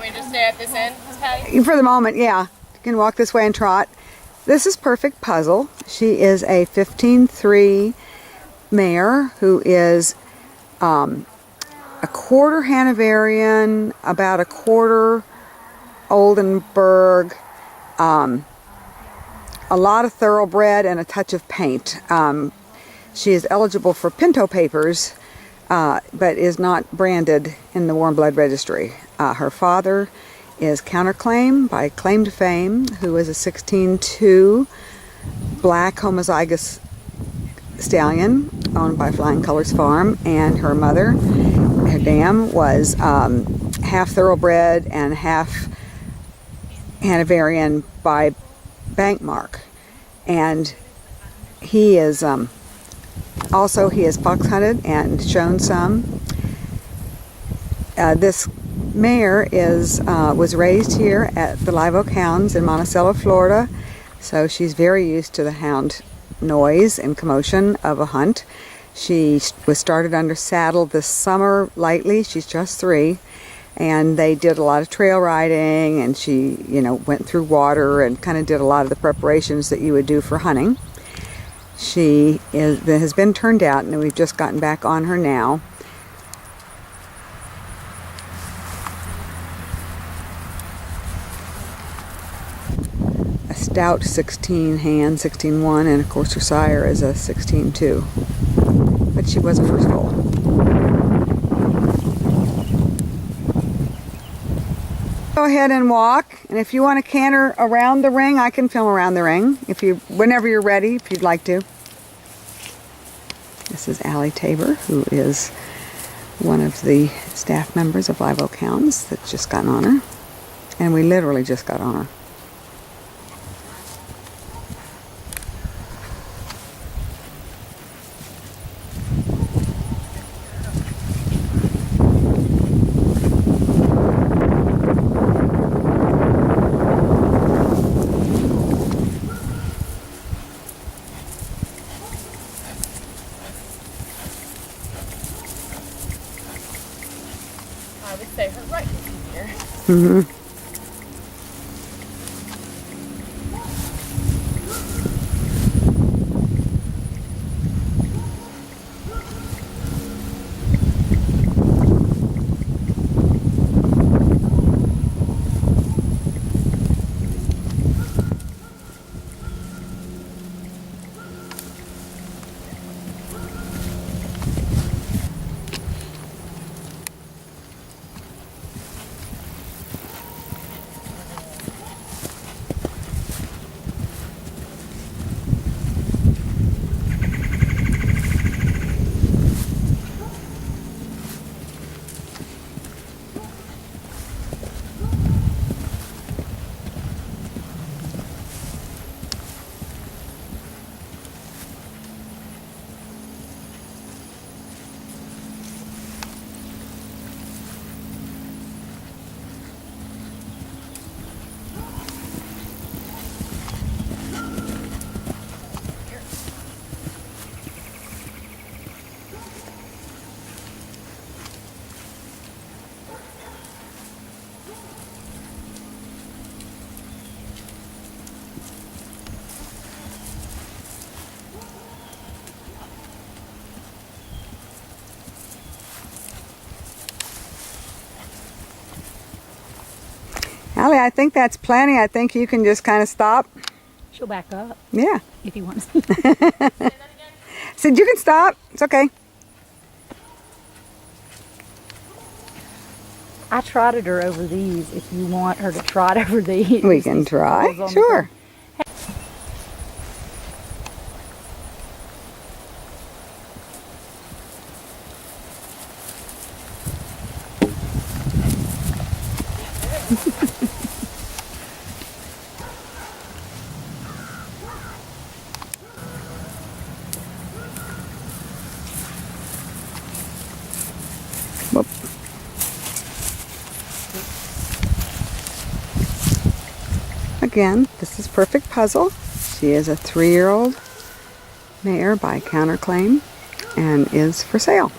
want me to just stay at this end, Patty? For the moment, yeah. You can walk this way and trot. This is Perfect Puzzle. She is a 15-3 mare who is a quarter Hanoverian, about a quarter Oldenburg, a lot of thoroughbred and a touch of paint. She is eligible for Pinto papers, but is not branded in the Warm Blood Registry. Her father is Counterclaim by Claim to Fame, who is a 16-2 black homozygous stallion owned by Flying Colors Farm, and her mother, her dam, was half thoroughbred and half Hanoverian by Bankmark. And he is also, he is fox hunted and shown some. This mare was raised here at the Live Oak Hounds in Monticello, Florida, so she's very used to the hound noise and commotion of a hunt. She was started under saddle this summer lightly. She's just 3, and they did a lot of trail riding, and she, went through water and kind of did a lot of the preparations that you would do for hunting. She has been turned out, and we've just gotten back on her now. A stout 16 hand, 16-1, and of course her sire is a 16-2. But she was a first foal. Go ahead and walk, and if you want to canter around the ring, I can film around the ring whenever you're ready, if you'd like to. This is Allie Tabor, who is one of the staff members of Live Oak Hounds that's just gotten on her, and we literally just got on her. I would say her right is here. Mm-hmm. Allie, I think that's plenty. I think you can just kind of stop. She'll back up. Yeah. If you want to. Said you can stop. It's okay. I trotted her over these. If you want her to trot over these. We can try. Sure. Whoop. Again, this is Perfect Puzzle. She is a 3-year-old mare by Counterclaim and is for sale.